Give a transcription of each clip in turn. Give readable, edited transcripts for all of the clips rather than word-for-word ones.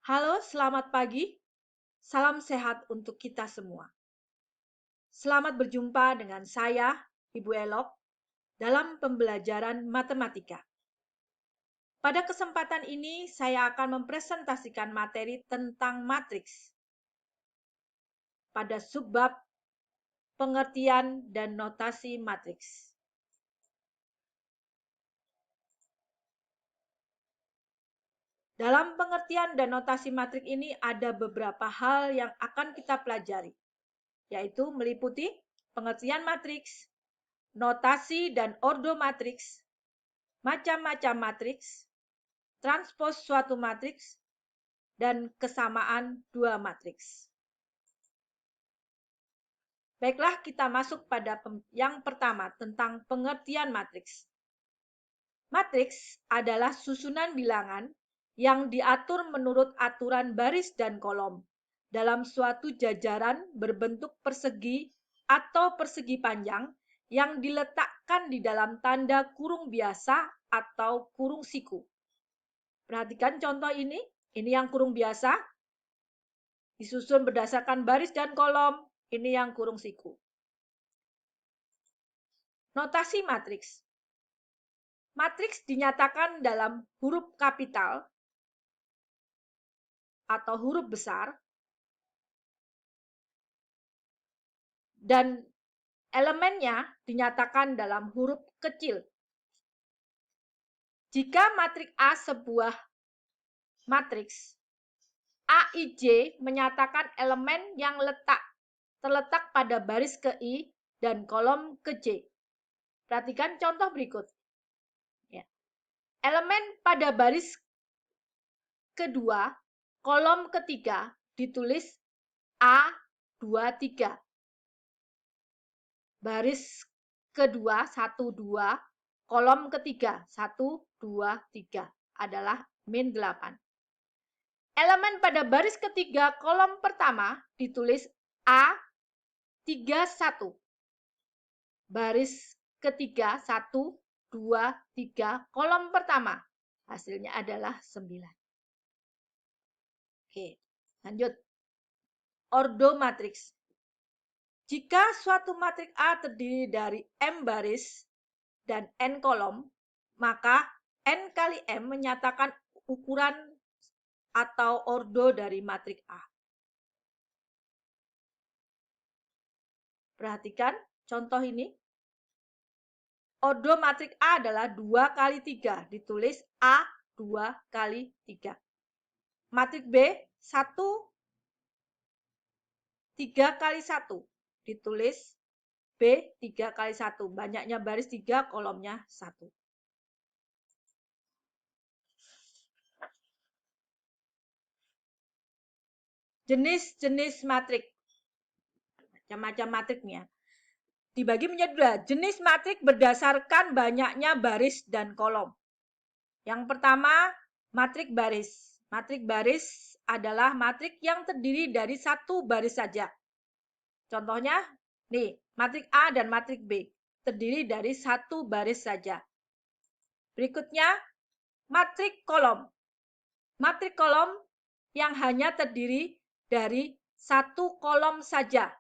Halo, selamat pagi. Salam sehat untuk kita semua. Selamat berjumpa dengan saya, Ibu Elok, dalam pembelajaran matematika. Pada kesempatan ini, saya akan mempresentasikan materi tentang matriks pada subbab pengertian dan notasi matriks. Dalam pengertian dan notasi matriks ini ada beberapa hal yang akan kita pelajari, yaitu meliputi pengertian matriks, notasi dan ordo matriks, macam-macam matriks, transpos suatu matriks, dan kesamaan dua matriks. Baiklah, kita masuk pada yang pertama tentang pengertian matriks. Matriks adalah susunan bilangan yang diatur menurut aturan baris dan kolom dalam suatu jajaran berbentuk persegi atau persegi panjang yang diletakkan di dalam tanda kurung biasa atau kurung siku. Perhatikan contoh ini yang kurung biasa, disusun berdasarkan baris dan kolom, ini yang kurung siku. Notasi matriks. Matriks dinyatakan dalam huruf kapital atau huruf besar, dan elemennya dinyatakan dalam huruf kecil. Jika matriks A sebuah matriks, AIJ menyatakan elemen yang terletak pada baris ke I dan kolom ke J. Perhatikan contoh berikut. Ya. Elemen pada baris kedua, kolom ketiga ditulis A23. Baris kedua 1, 2, kolom ketiga 1, 2, 3 adalah min 8. Elemen pada baris ketiga kolom pertama ditulis A31. Baris ketiga 1, 2, 3, kolom pertama. Hasilnya adalah 9. Oke, lanjut. Ordo matriks. Jika suatu matriks A terdiri dari M baris dan N kolom, maka N kali M menyatakan ukuran atau ordo dari matriks A. Perhatikan contoh ini. Ordo matriks A adalah 2 kali 3, ditulis A 2 kali 3. Matriks B 1, 3 kali 1, ditulis B 3 kali 1. Banyaknya baris 3, kolomnya 1. Jenis-jenis matriks. Macam-macam matriksnya. Dibagi menjadi 2. Jenis matriks berdasarkan banyaknya baris dan kolom. Yang pertama, matriks baris. Matriks baris adalah matriks yang terdiri dari satu baris saja. Contohnya, nih, matriks A dan matriks B terdiri dari satu baris saja. Berikutnya, matriks kolom. Matriks kolom yang hanya terdiri dari satu kolom saja.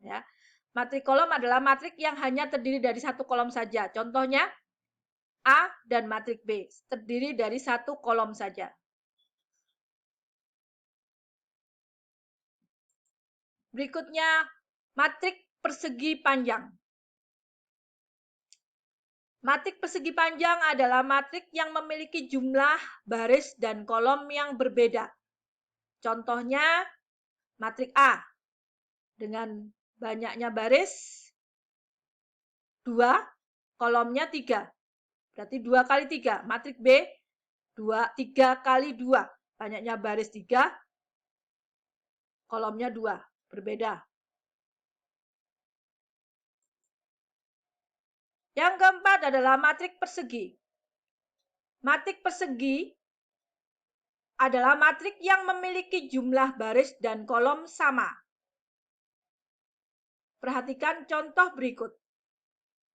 Ya. Matriks kolom adalah matriks yang hanya terdiri dari satu kolom saja. Contohnya, A dan matriks B terdiri dari satu kolom saja. Berikutnya, matriks persegi panjang. Matriks persegi panjang adalah matriks yang memiliki jumlah baris dan kolom yang berbeda. Contohnya, matriks A dengan banyaknya baris 2, kolomnya 3. Berarti 2 kali 3. Matriks B 3 kali 2. Banyaknya baris 3, kolomnya 2. Berbeda. Yang keempat adalah matriks persegi. Matriks persegi adalah matriks yang memiliki jumlah baris dan kolom sama. Perhatikan contoh berikut.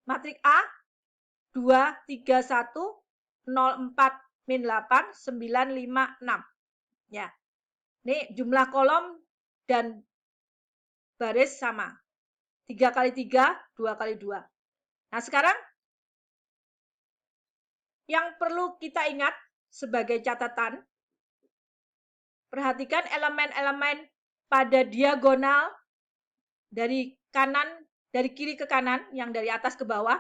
Matriks A 2, 3, 1, 0, 4, min 8, 9, 5, 6. Ya. Ini jumlah kolom dan baris sama. 3 kali 3, 2 kali 2. Nah, sekarang yang perlu kita ingat sebagai catatan, perhatikan elemen-elemen pada diagonal dari kiri ke kanan, yang dari atas ke bawah.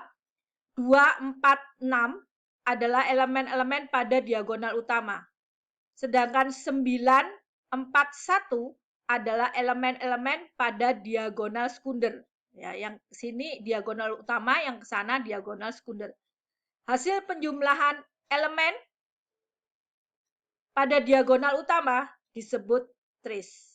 2, 4, 6 adalah elemen-elemen pada diagonal utama. Sedangkan 9, 4, 1 adalah elemen-elemen pada diagonal sekunder. Ya, yang sini diagonal utama, yang ke sana diagonal sekunder. Hasil penjumlahan elemen pada diagonal utama disebut trace.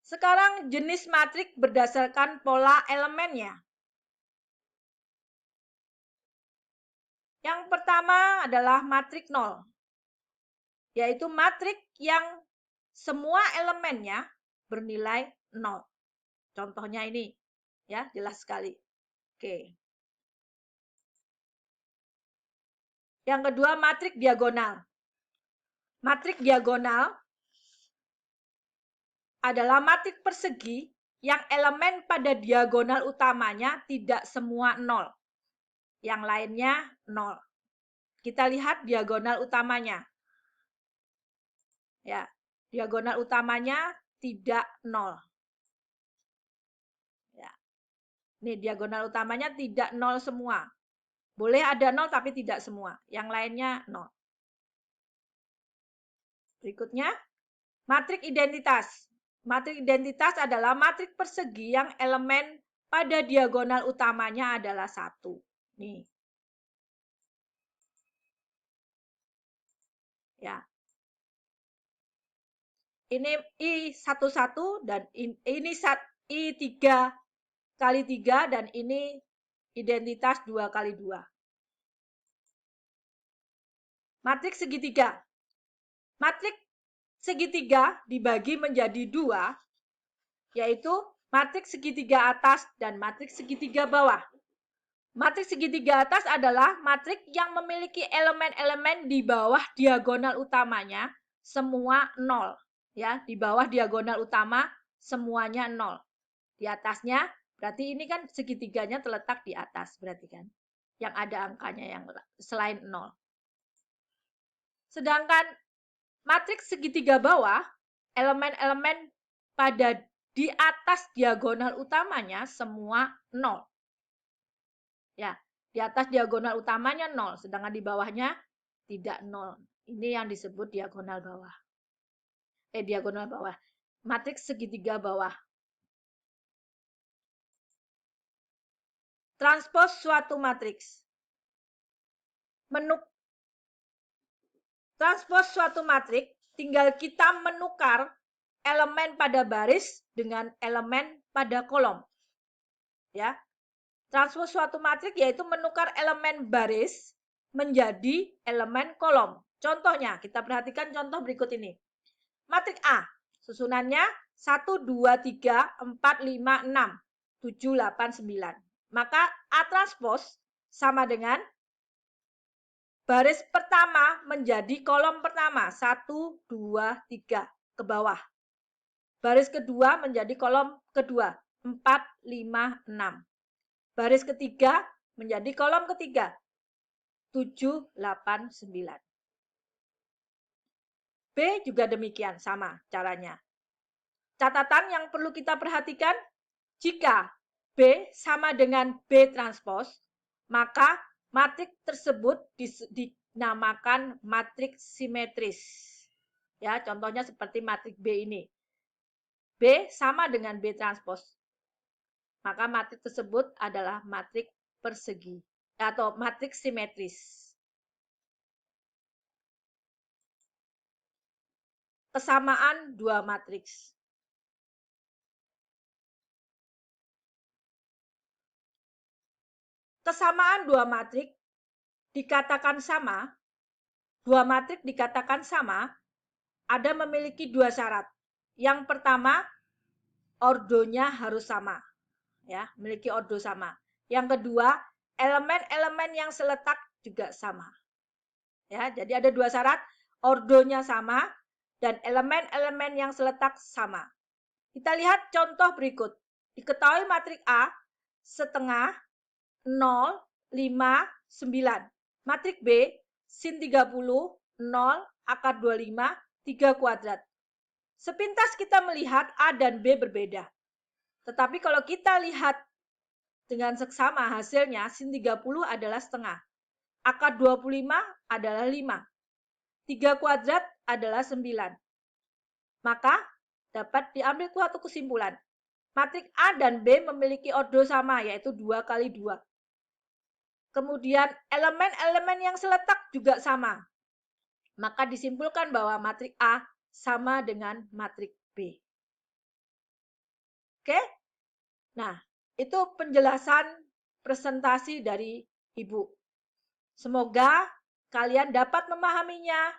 Sekarang jenis matrik berdasarkan pola elemennya. Yang pertama adalah matrik 0, yaitu matrik yang semua elemennya bernilai 0. Contohnya ini, ya, jelas sekali. Oke. Yang kedua, matrik diagonal. Matrik diagonal adalah matrik persegi yang elemen pada diagonal utamanya tidak semua 0. Yang lainnya 0. Kita lihat diagonal utamanya. Ya, diagonal utamanya tidak 0. Ya. Ini diagonal utamanya tidak 0 semua. Boleh ada 0 tapi tidak semua. Yang lainnya 0. Berikutnya, matrik identitas. Matrik identitas adalah matrik persegi yang elemen pada diagonal utamanya adalah 1. Nih. Ya. Ini I11 dan ini I3 kali 3 dan ini identitas 2 kali 2. Matrik segitiga. Matrik segitiga dibagi menjadi 2, yaitu matrik segitiga atas dan matrik segitiga bawah. Matrik segitiga atas adalah matrik yang memiliki elemen-elemen di bawah diagonal utamanya semua 0. Ya, di bawah diagonal utama semuanya 0. Di atasnya berarti ini kan segitiganya terletak di atas berarti kan. Yang ada angkanya yang selain 0. Sedangkan matrik segitiga bawah, elemen-elemen pada di atas diagonal utamanya semua 0. Ya, di atas diagonal utamanya 0, sedangkan di bawahnya tidak 0. Ini yang disebut diagonal bawah. Diagonal bawah. Matriks segitiga bawah. Transpos suatu matriks. Transpos suatu matriks tinggal kita menukar elemen pada baris dengan elemen pada kolom. Ya. Transpos suatu matriks yaitu menukar elemen baris menjadi elemen kolom. Contohnya, kita perhatikan contoh berikut ini. Matrik A, susunannya 1, 2, 3, 4, 5, 6, 7, 8, 9. Maka A transpos sama dengan baris pertama menjadi kolom pertama, 1, 2, 3, ke bawah. Baris kedua menjadi kolom kedua, 4, 5, 6. Baris ketiga menjadi kolom ketiga, 7, 8, 9. B juga demikian, sama caranya. Catatan yang perlu kita perhatikan, jika B sama dengan B transpos, maka matrik tersebut dinamakan matrik simetris. Ya, contohnya seperti matrik B ini. B sama dengan B transpos. Maka matrik tersebut adalah matrik persegi atau matrik simetris. Kesamaan dua matriks. Kesamaan dua matrik dikatakan sama. Dua matrik dikatakan sama ada memiliki dua syarat. Yang pertama, ordonya harus sama. Ya, memiliki ordo sama. Yang kedua, elemen-elemen yang seletak juga sama. Ya, jadi ada dua syarat, ordonya sama dan elemen-elemen yang seletak sama. Kita lihat contoh berikut. Diketahui matrik A setengah 0, 5, 9. Matrik B sin 30, 0, akar 25, 3 kuadrat. Sepintas kita melihat A dan B berbeda. Tetapi kalau kita lihat dengan seksama hasilnya, sin 30 adalah setengah. Akar 25 adalah 5. 3 kuadrat adalah 9. Maka dapat diambil suatu kesimpulan. Matrik A dan B memiliki ordo sama, yaitu 2 kali 2. Kemudian elemen-elemen yang seletak juga sama. Maka disimpulkan bahwa matrik A sama dengan matrik B. Oke? Nah, itu penjelasan presentasi dari Ibu. Semoga kalian dapat memahaminya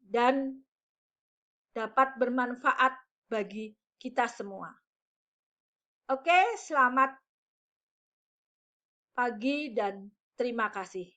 dan dapat bermanfaat bagi kita semua. Oke, selamat pagi dan terima kasih.